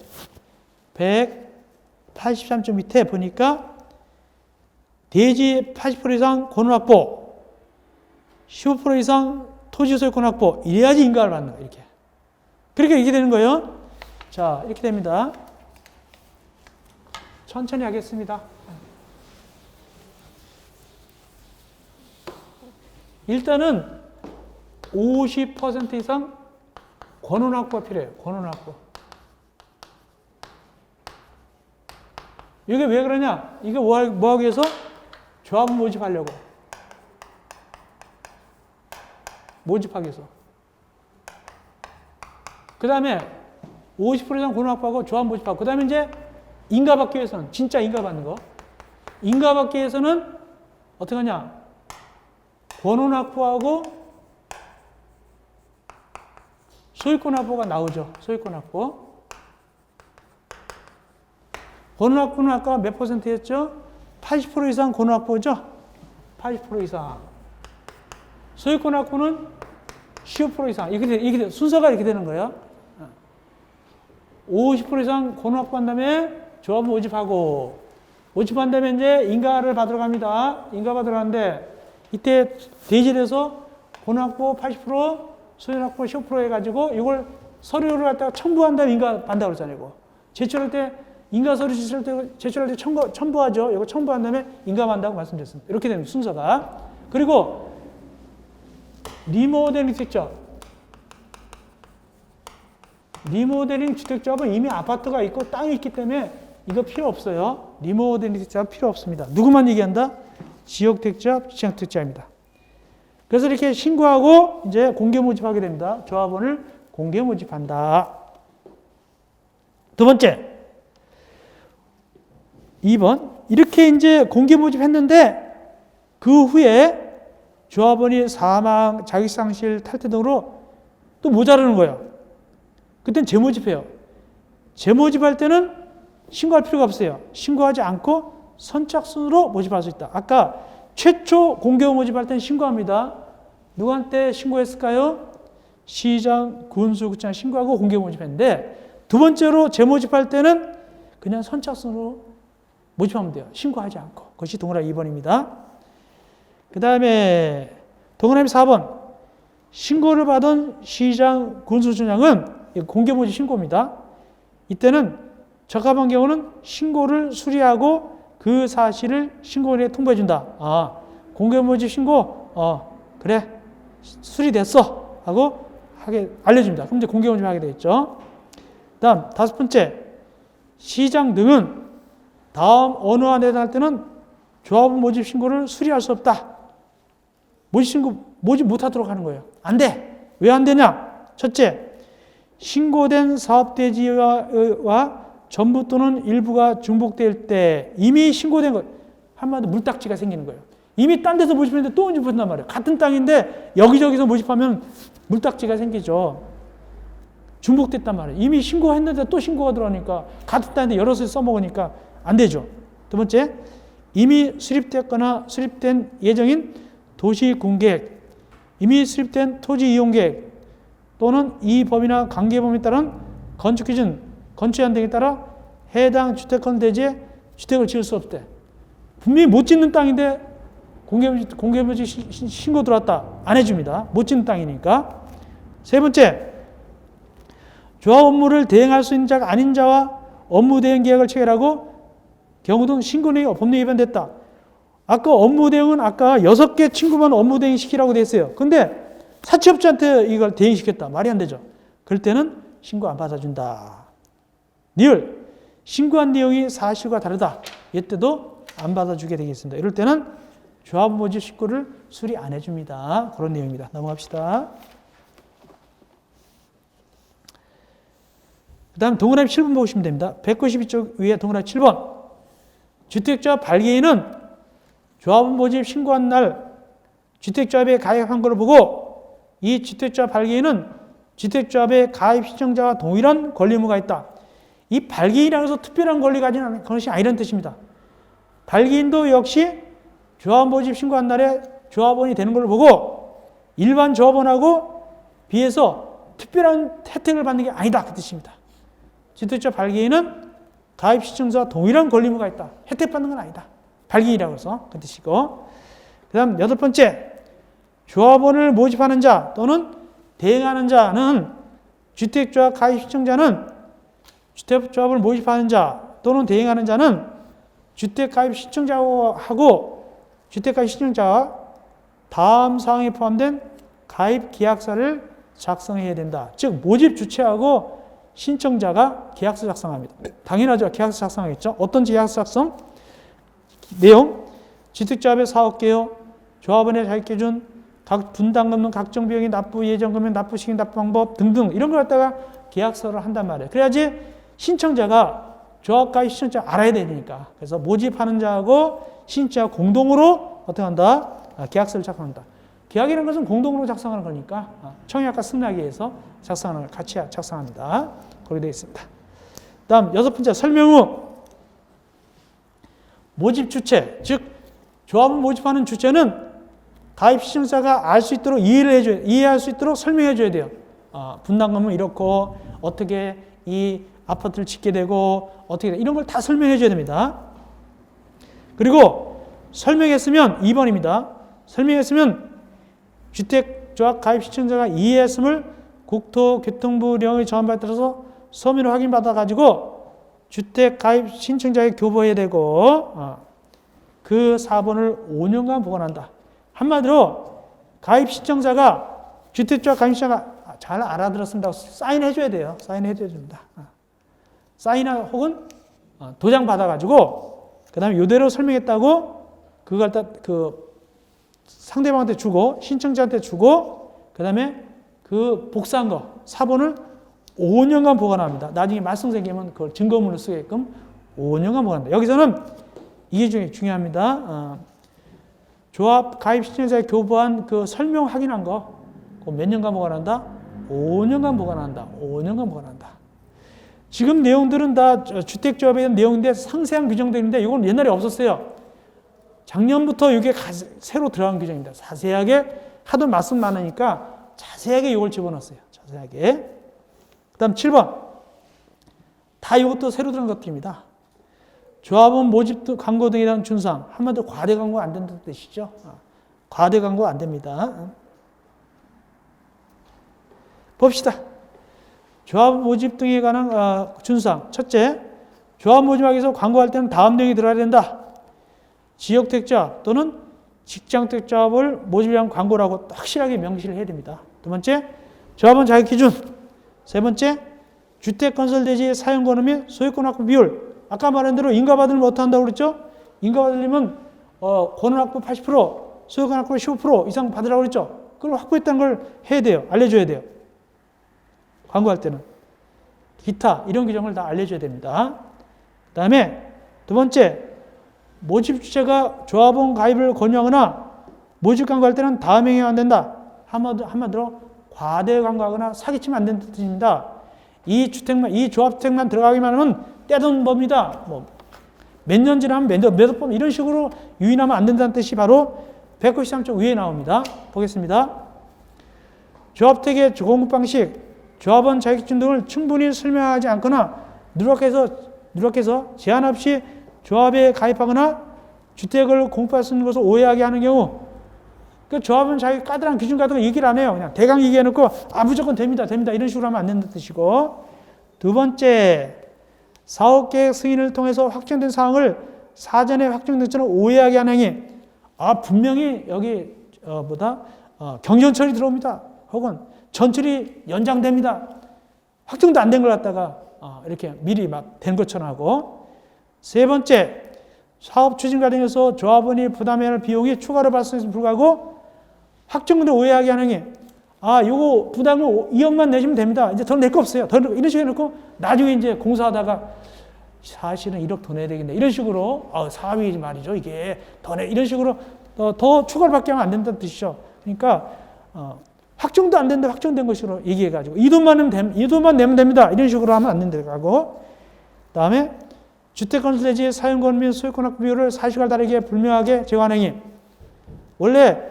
183쪽 밑에 보니까 대지 80% 이상 권은 확보, 15% 이상 토지 소유권 확보, 이래야지 인가를 받는 거예요. 이렇게. 그렇게 이렇게 되는 거예요. 자, 이렇게 됩니다. 천천히 하겠습니다. 일단은 50% 이상 권은 확보가 필요해요. 권은 확보. 이게 왜 그러냐? 이게 뭐 하기 위해서? 조합 모집하려고. 모집하기 위해서. 그 다음에 50% 이상 권은 확보하고 조합 모집하고. 그 다음에 이제 인가받기 위해서는, 진짜 인가받는 거. 인가받기 위해서는 어떻게 하냐? 권은 확보하고 소유권 확보가 나오죠. 소유권 확보. 권은확보는 아까 몇 %였죠? 80% 이상 권은확보죠? 80% 이상. 소유권 확보는 15% 이상. 이게 순서가 이렇게 되는 거예요. 50% 이상 권은확보한 다음에 조합은 모집하고, 모집한 다음에 이제 인가를 받으러 갑니다. 인가 받으러 가는데, 이때 대질에서 권은확보 80%, 소유권 확보 15% 해가지고, 이걸 서류를 갖다가 첨부한 다음에 인가 받는다고 그랬잖아요. 이거. 제출할 때, 인가 서류 제출할 때 첨부하죠. 이거 첨부한 다음에 인가 받는다고 말씀드렸습니다. 이렇게 됩니다. 순서가. 그리고, 리모델링 주택조합. 리모델링 주택조합은 이미 아파트가 있고 땅이 있기 때문에 이거 필요 없어요. 리모델링 주택조합 필요 없습니다. 누구만 얘기한다? 지역주택조합, 시장주택조합입니다. 그래서 이렇게 신고하고 이제 공개 모집하게 됩니다. 조합원을 공개 모집한다. 두 번째, 2번. 이렇게 이제 공개 모집했는데 그 후에 조합원이 사망, 자격상실, 탈퇴 등으로 또 모자라는 거예요. 그땐 재모집해요. 재모집할 때는 신고할 필요가 없어요. 신고하지 않고 선착순으로 모집할 수 있다. 아까 최초 공개 모집할 때는 신고합니다. 누구한테 신고했을까요? 시장, 군수구청 신고하고 공개 모집했는데 두 번째로 재모집할 때는 그냥 선착순으로 모집하면 돼요. 신고하지 않고. 그것이 동그라미 2번입니다. 그 다음에 동그라미 4번. 신고를 받은 시장, 군수청장은 공개 모집 신고입니다. 이때는 적합한 경우는 신고를 수리하고 그 사실을 신고인에게 통보해준다. 아, 공개 모집 신고? 그래. 수리됐어. 하고 알려줍니다. 그럼 이제 공개 모집하게 되겠죠. 그 다음, 다섯 번째. 시장 등은 다음 언어와 내단할 때는 조합원 모집 신고를 수리할 수 없다. 모집 못하도록 하는 거예요. 안 돼. 왜 안 되냐? 첫째, 신고된 사업대지와 전부 또는 일부가 중복될 때 이미 신고된 것, 한마디로 물딱지가 생기는 거예요. 이미 딴 데서 모집했는데 또 모집한단 말이에요. 같은 땅인데 여기저기서 모집하면 물딱지가 생기죠. 중복됐단 말이에요. 이미 신고했는데 또 신고가 들어가니까 같은 땅인데 여러 서 써먹으니까 안 되죠. 두 번째, 이미 수립됐거나 수립된 예정인 도시군계획, 이미 수립된 토지이용계획 또는 이 법이나 관계법에 따른 건축기준, 건축제한 등에 따라 해당 주택권 대지에 주택을 지을 수 없대. 분명히 못 짓는 땅인데 공개부지 신고 들어왔다. 안 해줍니다. 못 짓는 땅이니까. 세 번째, 조합 업무를 대행할 수 있는 자가 아닌 자와 업무 대행 계약을 체결하고 경우 등 신고 내용이 법률에 위반됐다. 아까 업무 대행은 아까 6개 친구만 업무 대행 시키라고 돼 있어요. 근데 사채업자한테 이걸 대행시켰다. 말이 안 되죠. 그럴 때는 신고 안 받아준다. 리을, 신고한 내용이 사실과 다르다. 이때도 안 받아주게 되겠습니다. 이럴 때는 조합 모집 신고를 수리 안 해줍니다. 그런 내용입니다. 넘어갑시다. 그 다음 동그라미 7번 보시면 됩니다. 192쪽 위에 동그라미 7번. 주택조합 발기인은 조합 모집 신고한 날 주택조합에 가입한 것을 보고 이 주택조합 발기인은 주택조합의 가입 신청자와 동일한 권리 의무가 있다. 이 발기인이라고 해서 특별한 권리 가진 것이 아니라는 뜻입니다. 발기인도 역시 조합 모집 신고한 날에 조합원이 되는 걸 보고 일반 조합원하고 비해서 특별한 혜택을 받는 게 아니다. 그 뜻입니다. 주택조합 발기인은 가입 신청자와 동일한 권리 의무가 있다. 혜택 받는 건 아니다. 발기인이라고 해서 그 뜻이고. 그 다음 여덟 번째, 조합원을 모집하는 자 또는 대행하는 자는 주택조합 가입 신청자는 주택조합을 모집하는 자 또는 대행하는 자는 주택가입 신청자하고 주택가입 신청자와 다음 사항에 포함된 가입 계약서를 작성해야 된다. 즉 모집 주체하고 신청자가 계약서 작성합니다. 당연하죠. 계약서 작성하겠죠. 어떤 계약서 작성? 내용, 주택조합의 사업개요, 조합원의 자격기준, 각 분담금은 각종 비용의 납부 예정금액, 납부 시기, 납부 방법 등등 이런 걸 갖다가 계약서를 한단 말이에요. 그래야지 신청자가 조합가입 신청자 알아야 되니까. 그래서 모집하는 자하고 신청자 공동으로 어떻게 한다? 계약서를 작성한다. 계약이라는 것은 공동으로 작성하는 거니까 청약과 승낙위에서 작성하는 걸 같이 작성합니다. 그렇게 되어 있습니다. 다음 여섯 번째 설명 후 모집 주체, 즉 조합을 모집하는 주체는 가입 신청자가 알 수 있도록 이해할 수 있도록 설명해 줘야 돼요. 분담금은 이렇고 어떻게 이 아파트를 짓게 되고 어떻게 이런 걸 다 설명해 줘야 됩니다. 그리고 설명했으면 2번입니다. 설명했으면 주택조합 가입 신청자가 이해했음을 국토교통부령의 정안에 따라서 서면을 확인받아 가지고 주택 가입 신청자에 교부해야 되고 그 4번을 5년간 보관한다. 한마디로 가입 신청자가 주택조합 가입 신청자가 잘 알아들었습니다. 사인해 줘야 돼요. 사인해 줘야 됩니다. 사인 혹은 도장 받아가지고 그 다음에 이대로 설명했다고 그걸 그 상대방한테 주고 신청자한테 주고 그 다음에 그 복사한 거 4번을 5년간 보관합니다. 나중에 말썽 생기면 그걸 증거물로 쓰게끔 5년간 보관한다. 여기서는 이게 중요합니다. 조합 가입 신청자에 교부한 그 설명 확인한 거 몇 년간 보관한다? 5년간 보관한다. 5년간 보관한다. 지금 내용들은 다 주택조합에 대한 내용인데 상세한 규정들인데 이건 옛날에 없었어요. 작년부터 이게 새로 들어간 규정입니다. 자세하게 하도 말씀 많으니까 자세하게 이걸 집어넣었어요. 자세하게. 그 다음 7번. 다 이것도 새로 들어간 것들입니다. 조합원 모집 광고 등에 대한 준상. 한마디로 과대 광고 안 된다는 뜻이죠. 과대 광고 안 됩니다. 봅시다. 조합 모집 등에 관한 준상. 첫째, 조합 모집하기 위해서 광고할 때는 다음 내용이 들어야 된다. 지역택조합 또는 직장택조합을 모집을 위한 광고라고 확실하게 명시를 해야 됩니다. 두 번째, 조합원 자격 기준. 세 번째, 주택건설 대지의 사용권호 및 소유권 확보 비율. 아까 말한 대로 인가받으면 못한다고 그랬죠? 인가받으려면 권원 확보 80%, 소유권 확보 15% 이상 받으라고 그랬죠? 그걸 확보했다는 걸 해야 돼요. 알려줘야 돼요. 광고할 때는. 기타 이런 규정을 다 알려줘야 됩니다. 그 다음에 두 번째, 모집 주체가 조합원 가입을 권유하거나 모집 광고할 때는 다음 행위가 안 된다. 한마디로 과대 광고하거나 사기치면 안 된다는 뜻입니다. 이 조합주택만 들어가기만 하면 떼돈 법니다. 몇 년 지나면 몇 번 이런 식으로 유인하면 안 된다는 뜻이 바로 193쪽 위에 나옵니다. 보겠습니다. 조합택의 공급 방식, 조합원 자격증 등을 충분히 설명하지 않거나 누락해서 제한 없이 조합에 가입하거나 주택을 공급할 수 있는 것을 오해하게 하는 경우, 그 조합은 자기 까다로운 기준 같은 거 얘기를 안 해요. 그냥 대강 얘기해놓고 무조건 됩니다 이런 식으로 하면 안 된다는 뜻이고, 두 번째, 사업계획 승인을 통해서 확정된 사항을 사전에 확정된 것처럼 오해하게 하는 행위. 분명히 여기 경전철이 들어옵니다. 혹은 전철이 연장됩니다. 확정도 안 된 걸 갖다가 이렇게 미리 막 된 것처럼 하고. 세 번째, 사업 추진 과정에서 조합원이 부담해야 할 비용이 추가로 발생해서 불구하고 확정돼 오해하게 하는 게, 요거 부담을 2억만 내시면 됩니다. 이제 더 낼 거 없어요. 이런 식으로 해놓고 나중에 이제 공사하다가 사실은 1억 더 내야 되겠네. 이런 식으로 사업이 말이죠. 이게 더 내. 이런 식으로 더 추가로 받게 하면 안 된다는 뜻이죠. 그러니까 확정도 안 된다. 확정된 것으로 얘기해가지고 이 돈만 내면 됩니다. 이런 식으로 하면 안 된다고 하고, 그다음에 주택건설 대지의 사용권 및 소유권 확보 비율을 사실과 다르게 불명하게 제거하는 행위. 원래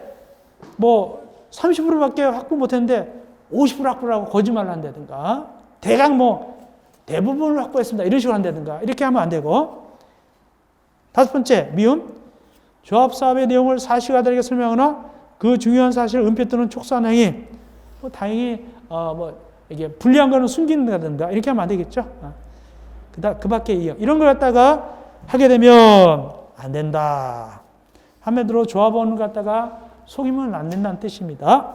30%밖에 확보 못했는데 50% 확보를 하고 거짓말을 한다든가, 대강 대부분을 확보했습니다. 이런 식으로 한다든가, 이렇게 하면 안 되고. 다섯 번째, 미움. 조합사업의 내용을 사실과 다르게 설명하거나 그 중요한 사실을 은폐 또는 촉수하는 행위. 다행히 이게 불리한 거는 숨긴다든가 이렇게 하면 안 되겠죠. 그 밖에 이런 걸 갖다가 하게 되면 안 된다. 한마디로 조합원을 갖다가 속이면 안 된다는 뜻입니다.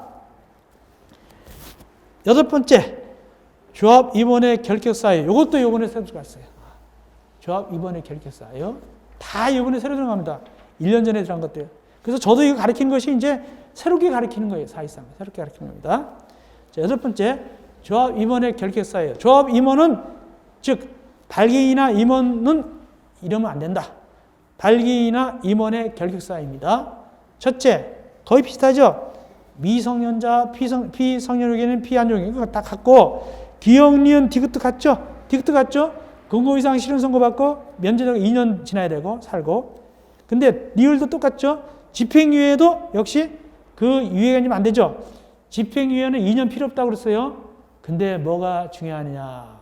여덟 번째, 조합 임원의 결격사유. 이것도 이번에 새로 들어갔어요. 조합 임원의 결격사유. 다 이번에 새로 들어갑니다. 1년 전에 들어간 것들. 그래서 저도 이거 가르치는 것이 이제 새롭게 가르치는 거예요. 사실상. 새롭게 가르치는 겁니다. 자, 여섯 번째, 조합 임원의 결격사유. 조합 임원은, 즉, 발기인이나 임원은 이러면 안 된다. 발기인이나 임원의 결격사유입니다. 첫째, 거의 비슷하죠? 미성년자, 피성년에게는 피안정이 이거 다 같고, 기억, 니은, 디귿도 같죠? 디귿도 같죠? 근고 이상 실현 선고 받고 면제자가 2년 지나야 되고 살고, 근데 리을도 똑같죠. 집행유예도 역시 그 유예가 아니면 안 되죠. 집행유예는 2년 필요 없다고 그랬어요. 근데 뭐가 중요하냐.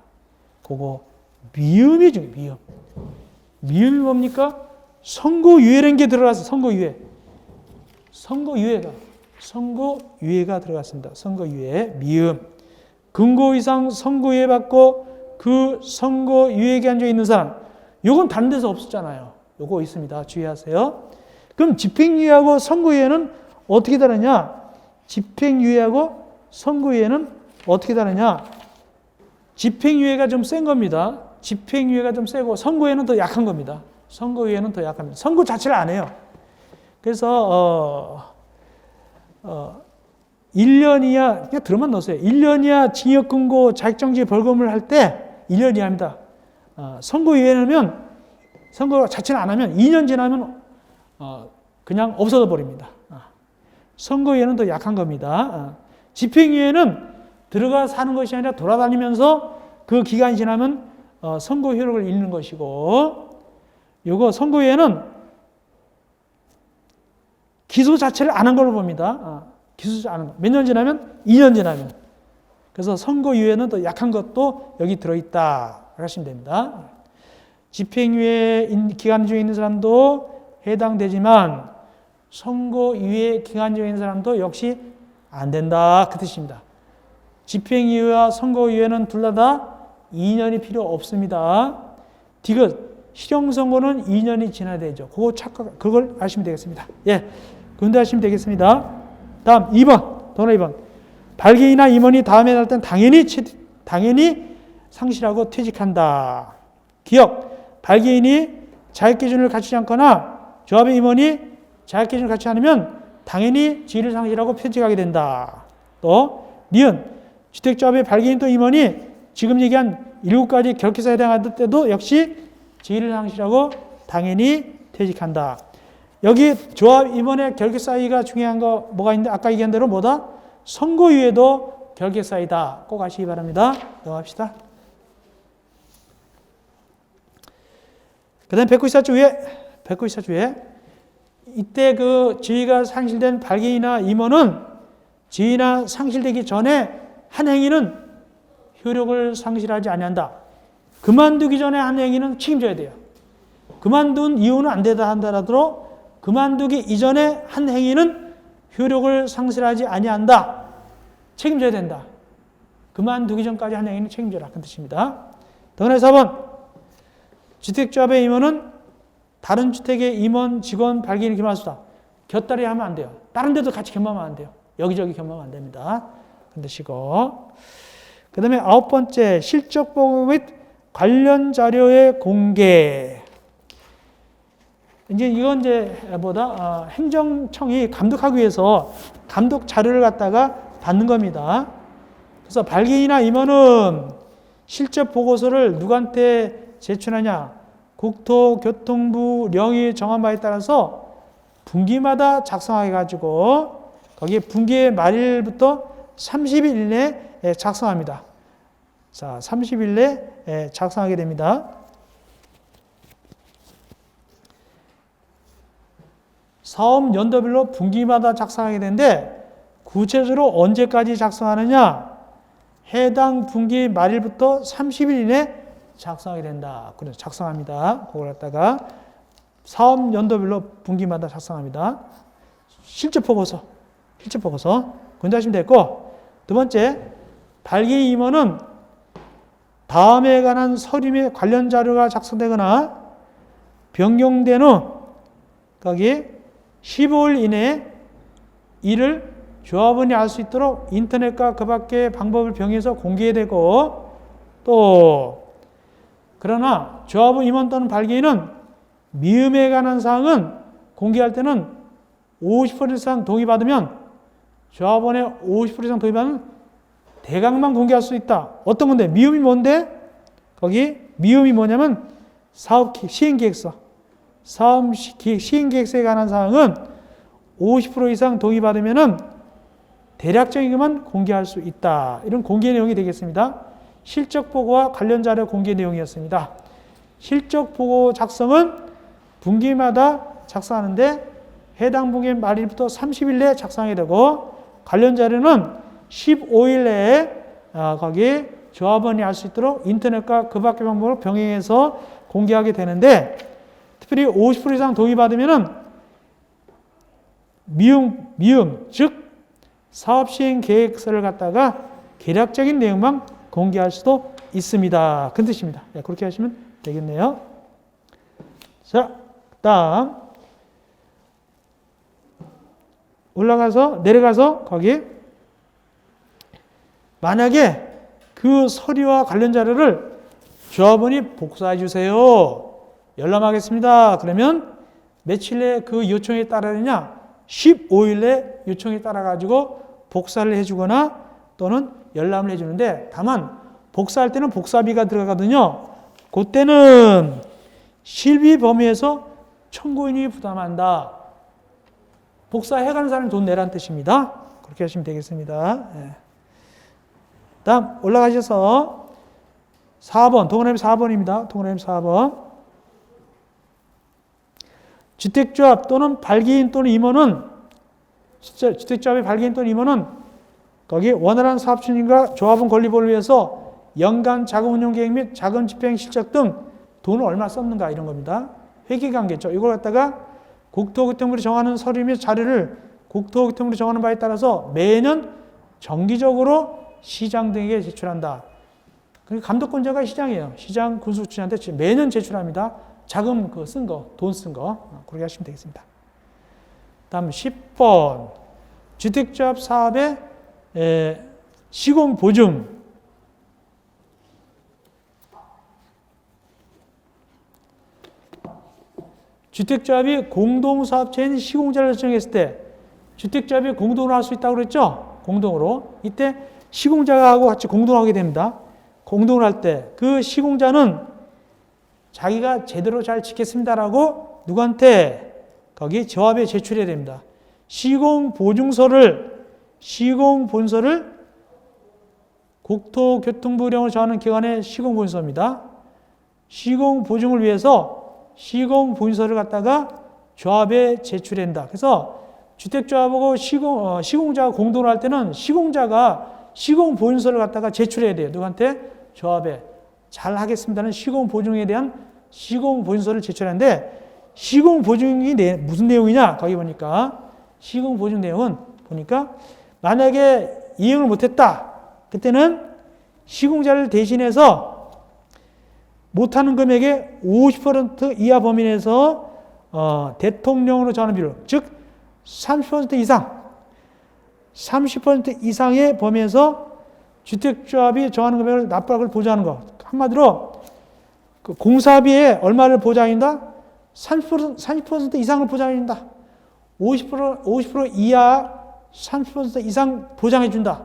그거 미음이 중요해요. 미음. 미음이 뭡니까? 선고유예라는 게 들어가서 선고유예. 선고유예가 들어갔습니다. 선고유예, 미음. 금고 이상 선고유예 받고 그 선고유예 기간중에 있는 사람. 요건 다른 데서 없었잖아요. 요거 있습니다. 주의하세요. 그럼 집행유예하고 선고유예는 어떻게 다르냐? 집행유예하고 선고유예는 어떻게 다르냐? 집행유예가 좀 센 겁니다. 집행유예가 좀 세고 선고유예는 더 약한 겁니다. 선고유예는 더 약합니다. 선고 자체를 안 해요. 그래서 1년 이하, 그냥 들어만 넣으세요. 1년 이하 징역 금고 자격정지 벌금을 할 때 1년 이하입니다. 선고유예는 선고 자체를 안 하면 2년 지나면 그냥 없어져 버립니다. 선고유예는 더 약한 겁니다. 집행유예는 들어가 사는 것이 아니라 돌아다니면서 그 기간이 지나면 선고 효력을 잃는 것이고, 요거 선고유예는 기소 자체를 안 한 걸로 봅니다. 기소 안 한 거. 몇 년 지나면? 2년 지나면. 그래서 선고유예는 더 약한 것도 여기 들어있다 하시면 됩니다. 집행유예 기간 중에 있는 사람도 해당되지만 선고유예 기간 중에 있는 사람도 역시 안 된다 그 뜻입니다. 집행유예와 선고유예는 둘 다 2년이 필요 없습니다. 디귿 실형선고는 2년이 지나야 되죠. 그걸 아시면 되겠습니다. 예, 그런데 하시면 되겠습니다. 다음 2번, 번호 2번. 발기인이나 임원이 다음에 날 땐 당연히 상실하고 퇴직한다. 기억, 발기인이 자격기준을 갖추지 않거나 조합의 임원이 자격기준을 갖추지 않으면 당연히 지위를 상실하고 퇴직하게 된다. 또 니은, 주택조합의 발기인 또 임원이 지금 얘기한 7가지 결격사에 해당할 때도 역시 지위를 상실하고 당연히 퇴직한다. 여기 조합 임원의 결격사유가 중요한 거 뭐가 있는데 아까 얘기한 대로 뭐다? 선고유예도 결격사유다. 꼭 아시기 바랍니다. 넘어갑시다. 그 다음에 194주 위에 이때 그 지위가 상실된 발기인이나 임원은 지위나 상실되기 전에 한 행위는 효력을 상실하지 아니한다. 그만두기 전에 한 행위는 책임져야 돼요. 그만둔 이유는 안 되다 한다라도 그만두기 이전에 한 행위는 효력을 상실하지 아니한다. 책임져야 된다. 그만두기 전까지 한 행위는 책임져라. 그 뜻입니다. 더구나 4번. 주택조합의 임원은 다른 주택의 임원, 직원, 발기인을 겸할 수 있다. 곁다리 하면 안 돼요. 다른 데도 같이 겸하면 안 돼요. 여기저기 겸하면 안 됩니다. 그러시고. 그 다음에 9번째, 실적보고 및 관련 자료의 공개. 이건 행정청이 감독하기 위해서 감독 자료를 갖다가 받는 겁니다. 그래서 발기인이나 임원은 실적 보고서를 누구한테 제출하냐? 국토교통부 령이 정한 바에 따라서 분기마다 작성하게 가지고 거기에 분기의 말일부터 30일 내에 작성합니다. 자, 30일 내에 작성하게 됩니다. 사업 연도별로 분기마다 작성하게 되는데 구체적으로 언제까지 작성하느냐? 해당 분기 말일부터 30일 이내 작성하게 된다. 그래서 작성합니다. 그걸 갖다가 사업 연도별로 분기마다 작성합니다. 실적 보고서. 그런데 하시면 됐고, 두 번째, 발기 임원은 다음에 관한 서류 및 관련 자료가 작성되거나 변경된 후 거기 15일 이내에 이를 조합원이 알 수 있도록 인터넷과 그 밖의 방법을 병해서 공개되고, 또 그러나 조합원 임원 또는 발기인은 미음에 관한 사항은 공개할 때는 50% 이상 동의받으면, 조합원의 50% 이상 동의받으면 대강만 공개할 수 있다. 어떤 건데? 미음이 뭔데? 거기 미음이 뭐냐면 사업 시행계획서. 사업 시행계획서에 관한 사항은 50% 이상 동의받으면은 대략적인 것만 공개할 수 있다. 이런 공개 내용이 되겠습니다. 실적보고와 관련 자료 공개 내용이었습니다. 실적보고 작성은 분기마다 작성하는데 해당 분기의 말일부터 30일 내에 작성해야 되고 관련 자료는 15일 내에 거기 조합원이 알 수 있도록 인터넷과 그 밖의 방법으로 병행해서 공개하게 되는데 특별히 50% 이상 동의받으면은 미음, 즉 사업시행 계획서를 갖다가 개략적인 내용만 공개할 수도 있습니다. 그 뜻입니다. 네, 그렇게 하시면 되겠네요. 자, 다음 내려가서 거기 만약에 그 서류와 관련 자료를 조합원이 복사해 주세요. 열람하겠습니다. 그러면 며칠 내에 그 요청에 따르느냐? 15일 내 요청에 따라 가지고 복사를 해주거나 또는 열람을 해주는데 다만 복사할 때는 복사비가 들어가거든요. 그때는 실비 범위에서 청구인이 부담한다. 복사해가는 사람이 돈 내라는 뜻입니다. 그렇게 하시면 되겠습니다. 네. 다음 올라가셔서 4번, 동그라미 4번입니다. 동그라미 4번. 주택조합 또는 발기인 또는 임원은 주택조합의 발기인 또는 임원은 거기 원활한 사업 추진과 조합원 건립을 위해서 연간 자금 운용 계획 및 자금 집행 실적 등 돈을 얼마 썼는가 이런 겁니다. 회계관계죠. 이걸 갖다가 국토교통부로 정하는 서류 및 자료를 국토교통부로 정하는 바에 따라서 매년 정기적으로 시장 등에게 제출한다. 감독권자가 시장이에요. 시장 군수주한테 매년 제출합니다. 자금 쓴 거, 돈 쓴 거. 그렇게 하시면 되겠습니다. 다음 10번. 주택조합 사업의 시공 보증. 주택조합이 공동사업체인 시공자를 설정했을 때 주택조합이 공동으로 할 수 있다고 그랬죠? 공동으로. 이때 시공자하고 같이 공동하게 됩니다. 공동을 할 때 그 시공자는 자기가 제대로 잘 짓겠습니다라고 누구한테 거기 조합에 제출해야 됩니다. 시공보증서를 국토교통부령을 정하는 기관의 시공보증서입니다. 시공보증을 위해서 시공보증서를 갖다가 조합에 제출한다. 그래서 주택조합하고 시공자가 공동을 할 때는 시공자가 시공보증서를 갖다가 제출해야 돼요. 누구한테? 조합에. 잘 하겠습니다는 시공보증에 대한 시공보증서를 제출하는데 시공보증이 무슨 내용이냐? 거기 보니까 시공보증 내용은 보니까 만약에 이행을 못했다. 그때는 시공자를 대신해서 못하는 금액의 50% 이하 범위 내에서 대통령으로 정하는 비율, 즉 30% 이상, 30% 이상의 범위에서 주택조합이 정하는 금액을 납부하고 보장하는 것. 한마디로 그 공사비에 얼마를 보장한다? 30% 이상을 보장해준다. 50% 이하 30% 이상 보장해준다.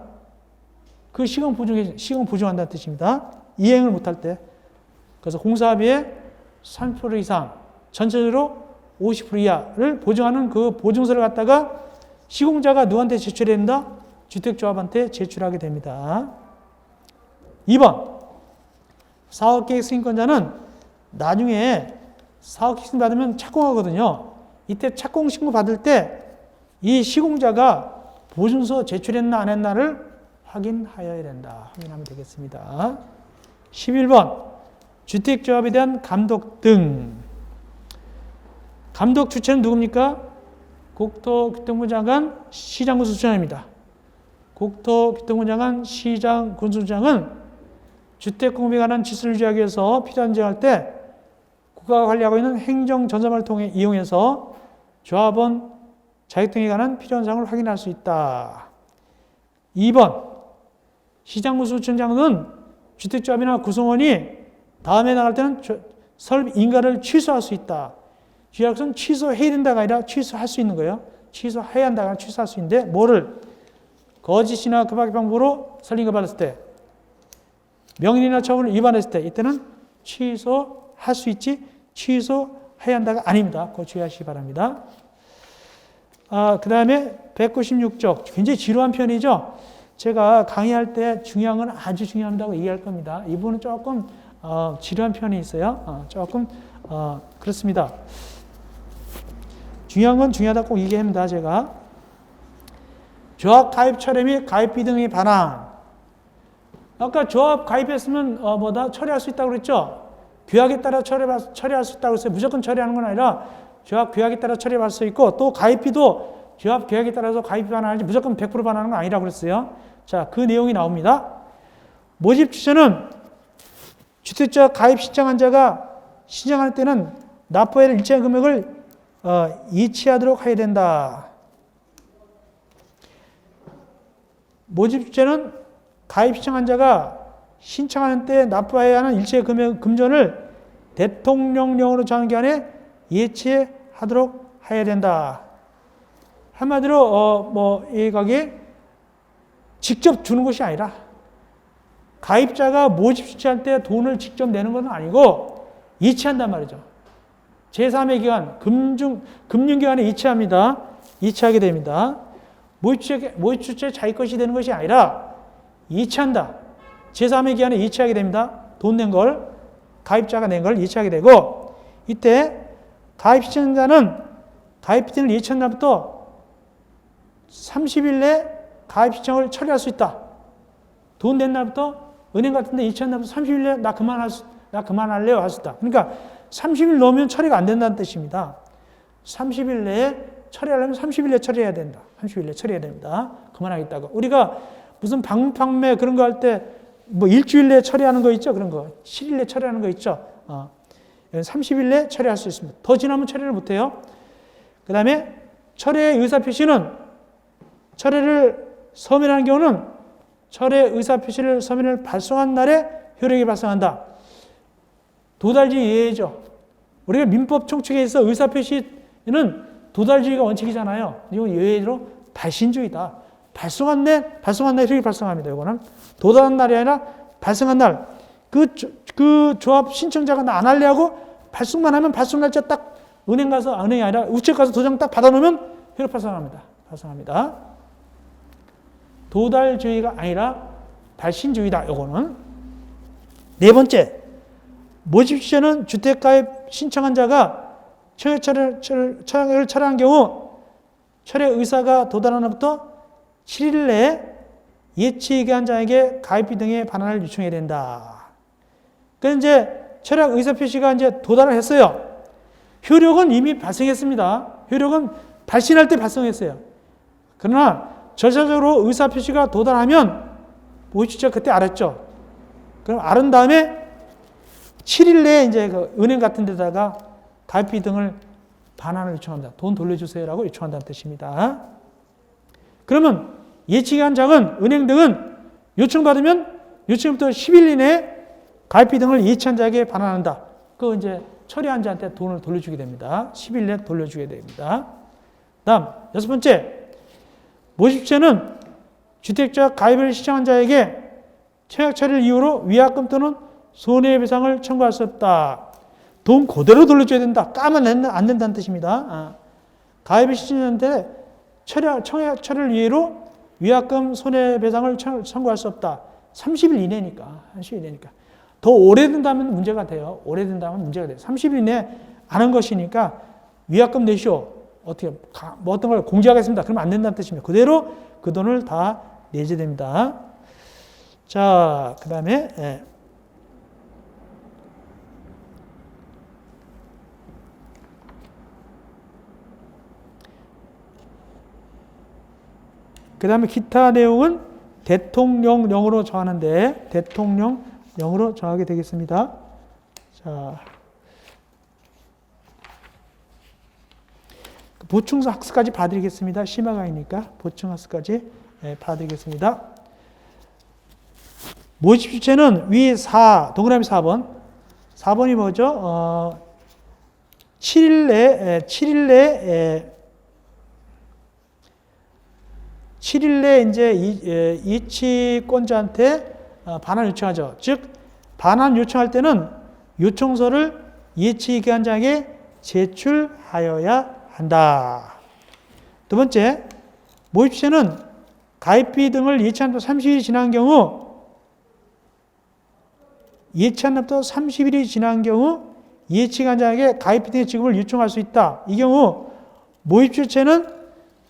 그 시공 보증한다는 뜻입니다. 이행을 못할 때. 그래서 공사비의 30% 이상, 전체적으로 50% 이하를 보증하는 그 보증서를 갖다가 시공자가 누구한테 제출해야 된다? 주택조합한테 제출하게 됩니다. 2번. 사업계획 승인권자는 나중에 사업계획 승인 받으면 착공하거든요. 이때 착공 신고 받을 때 이 시공자가 보증서 제출했나 안 했나를 확인하여야 된다. 확인하면 되겠습니다. 11번. 주택조합에 대한 감독 등. 감독 주체는 누굽니까? 국토교통부 장관, 시장군수장입니다. 국토교통부 장관, 시장군수장은 주택공급에 관한 질서를 유지하기 위해서 필요한 지정할 때 국가가 관리하고 있는 행정전산망을 통해 이용해서 조합원 자격 등에 관한 필요한 사항을 확인할 수 있다. 2번. 시장군수청장은 주택조합이나 구성원이 다음에 나갈 때는 설립 인가를 취소할 수 있다. 주약은 취소해야 된다가 아니라 취소할 수 있는 거예요. 취소해야 한다가 아니라 취소할 수 있는데 뭐를? 거짓이나 그 밖의 방법으로 설립인가 받았을 때, 명인이나 처분을 위반했을 때 이때는 취소할 수 있지 취소해야 한다가 아닙니다. 그거 주의하시기 바랍니다. 그 다음에 196쪽. 굉장히 지루한 편이죠. 제가 강의할 때 중요한 건 아주 중요하다고 얘기할 겁니다. 이 부분은 조금 지루한 편이 있어요. 조금 그렇습니다. 중요한 건 중요하다 꼭 얘기합니다. 제가 조합 가입 철회 및 가입비 등의 반환. 아까 조합 가입했으면 처리할 수 있다고 그랬죠? 규약에 따라 처리할 수 있다고 했어요. 무조건 처리하는 건 아니라 조합 규약에 따라 처리할 수 있고 또 가입비도 조합 규약에 따라서 가입비 반환하지 무조건 100% 반환하는 건 아니라고 그랬어요. 자, 그 내용이 나옵니다. 모집 취소는 주택자 가입 신청한 자가 신청할 때는 납부해야 할 일정 금액을 이체하도록 해야 된다. 모집 주체는 가입 신청한 자가 신청하는 때 납부해야 하는 일체 금전을 대통령령으로 정한 기간에 예치하도록 해야 된다. 한마디로 이 가게 직접 주는 것이 아니라 가입자가 모집 주체할 때 돈을 직접 내는 것은 아니고 이체한단 말이죠. 제3의 기간, 금융기관에 이체합니다. 이체하게 됩니다. 모집 주체 자기 것이 되는 것이 아니라 이체한다. 제3의 기간에 이체하게 됩니다. 돈 낸 걸, 가입자가 낸 걸 이체하게 되고, 이때 가입 신청자는 가입 등을 이체한 날부터 30일 내에 가입 신청을 처리할 수 있다. 돈 낸 날부터 은행 같은 데 이체한 날부터 30일 내에 나 그만할래요 할 수 있다. 그러니까 30일 넘으면 처리가 안 된다는 뜻입니다. 30일 내에 처리하려면 30일 내에 처리해야 된다. 30일 내에 처리해야 됩니다. 그만하겠다고. 우리가 무슨 방문 판매 그런 거 할 때 일주일 내에 처리하는 거 있죠? 그런 거. 7일 내에 처리하는 거 있죠? 30일 내에 처리할 수 있습니다. 더 지나면 처리를 못 해요. 그 다음에 철회의 의사표시는 철회를 서면하는 경우는 철회 의사표시를 서면을 발송한 날에 효력이 발생한다. 도달지 예외죠. 우리가 민법 총칙에 있어 의사표시는 도달지가 원칙이잖아요. 이건 예외로 발신주의다. 발송한 날 효력이 발생합니다. 이거는 도달한 날이 아니라 발생한 날. 그 조합 신청자가 나 안 할래 하고 발송만 하면 발송 날짜 딱 은행이 아니라 우체국 가서 도장 딱 받아놓으면 효력 발생합니다. 도달주의가 아니라 발신주의다. 요거는. 네 번째, 모집 주체는 주택가입 신청한 자가 청약을 철회한 경우 철회 의사가 도달한 날부터 7일 내에 예치기한자에게 가입비 등의 반환을 요청해야 된다. 그래서 이제 철학 의사표시가 이제 도달을 했어요. 효력은 이미 발생했습니다. 효력은 발신할 때 발생했어요. 그러나 절차적으로 의사표시가 도달하면 모집주체가 그때 알았죠. 그럼 알은 다음에 7일 내에 이제 그 은행 같은 데다가 가입비 등을 반환을 요청합니다. 돈 돌려주세요라고 요청한다는 뜻입니다. 그러면 예치기한장은 은행 등은 요청받으면 요청부터 10일 이내에 가입비 등을 예치한 자에게 반환한다. 그 이제 처리한 자한테 돈을 돌려주게 됩니다. 10일 내에 돌려주게 됩니다. 다음 여섯 번째, 모집주체는 주택자 가입을 신청한 자에게 청약 처리를 이유로 위약금 또는 손해배상을 청구할 수 없다. 돈 그대로 돌려줘야 된다. 까면 안 된다는 뜻입니다. 가입을 신청한테 청약 처리를 이유로 위약금 손해배상을 청구할 수 없다. 30일 이내니까. 더 오래된다면 문제가 돼요. 30일 이내 안 한 것이니까 위약금 내시오. 어떤 걸 공제하겠습니다. 그러면 안 된다는 뜻입니다. 그대로 그 돈을 다 내야 됩니다. 자, 그 다음에, 그 다음에 기타 내용은 대통령령으로 정하는데, 대통령령으로 정하게 되겠습니다. 자, 보충 학습까지 봐드리겠습니다. 심화강의니까 보충 학습까지 봐드리겠습니다. 모집 주체는 위 4, 동그라미 4번. 4번이 뭐죠? 7일 내에 이제 이치권자한테 반환 요청하죠. 즉, 반환 요청할 때는 요청서를 예치기한장에게 제출하여야 한다. 두 번째, 모집주체는 가입비 등을 예치한 날부터 30일이 지난 경우 예치기한장에게 가입비 등의 지급을 요청할 수 있다. 이 경우 모의 주체는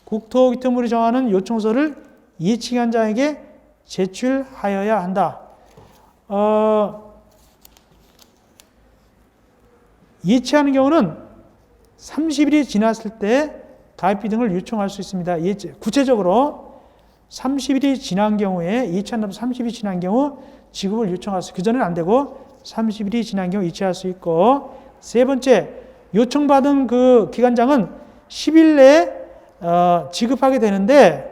국토기토부이 정하는 요청서를 예치기관장에게 제출하여야 한다. 예치하는 경우는 30일이 지났을 때 가입비 등을 요청할 수 있습니다. 구체적으로 30일이 지난 경우에 예치한다면 30일이 지난 경우 지급을 요청할 수 있고 그전에는 안 되고 30일이 지난 경우 예치할 수 있고 세 번째 요청받은 그 기관장은 10일 내에 지급하게 되는데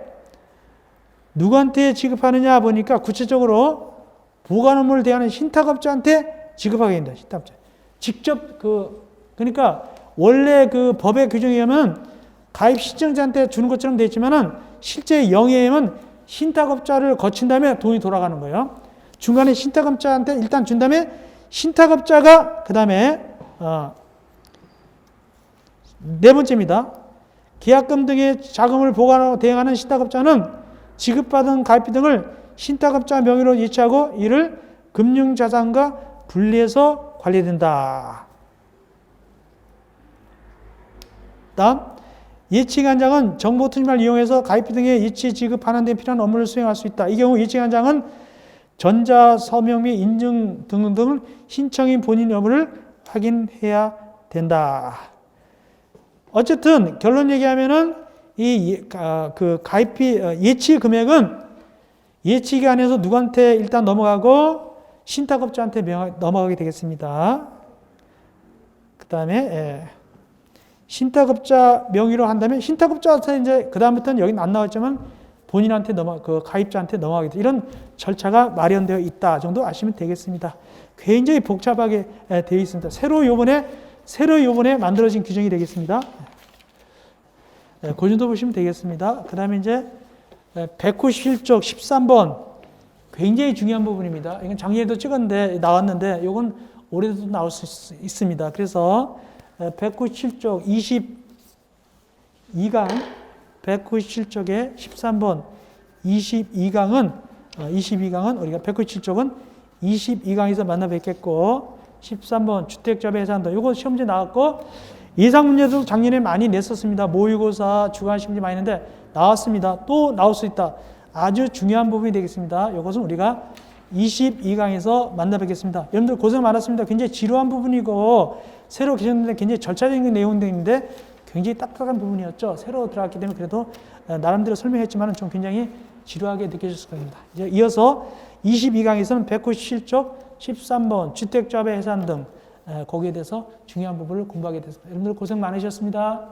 누구한테 지급하느냐 보니까 구체적으로 보관 업무를 대하는 신탁업자한테 지급하게 된다. 신탁업자. 직접 그러니까 원래 그 법의 규정에 의하면 가입 신청자한테 주는 것처럼 되어 있지만은 실제 영의에 의하면 신탁업자를 거친 다음에 돈이 돌아가는 거예요. 중간에 신탁업자한테 일단 준 다음에 신탁업자가 그 다음에 네 번째입니다. 계약금 등의 자금을 보관하고 대행하는 신탁업자는 지급받은 가입비 등을 신탁업자 명의로 예치하고 이를 금융자산과 분리해서 관리된다. 다음, 예치기관장은 정보통신망을 이용해서 가입비 등의 예치 지급하는 데 필요한 업무를 수행할 수 있다. 이 경우 예치기관장은 전자서명 및 인증 등을 신청인 본인 여부를 확인해야 된다. 어쨌든 결론 얘기하면은 그 가입비 예치 금액은 예치기관에서 누구한테 일단 넘어가고 신탁업자한테 넘어가게 되겠습니다. 그 다음에 신탁업자 명의로 한다면 신탁업자한테 이제 그 다음부터는 여기는 안 나왔지만 본인한테 그 가입자한테 넘어가게 돼. 이런 절차가 마련되어 있다 정도 아시면 되겠습니다. 굉장히 복잡하게 되어 있습니다. 새로 요번에 만들어진 규정이 되겠습니다. 그 정도 보시면 되겠습니다. 그 다음에 이제 197쪽 13번 굉장히 중요한 부분입니다. 이건 작년에도 찍었는데 나왔는데 이건 올해도 나올 수 있습니다. 그래서 197쪽 22강 197쪽에 13번 22강은 우리가 197쪽은 22강에서 만나 뵙겠고 13번 주택자배 해산도 이거 시험지 나왔고 예상 문제도 작년에 많이 냈었습니다. 모의고사 주관식문제 많이 했는데 나왔습니다. 또 나올 수 있다. 아주 중요한 부분이 되겠습니다. 이것은 우리가 22강에서 만나 뵙겠습니다. 여러분들 고생 많았습니다. 굉장히 지루한 부분이고 새로 개정된 굉장히 절차적인 내용들인데 굉장히 딱딱한 부분이었죠. 새로 들어갔기 때문에 그래도 나름대로 설명했지만 좀 굉장히 지루하게 느껴졌을 겁니다. 이제 이어서 22강에서는 197쪽 13번 주택조합의 해산 등 거기에 대해서 중요한 부분을 공부하게 됐습니다. 여러분들 고생 많으셨습니다.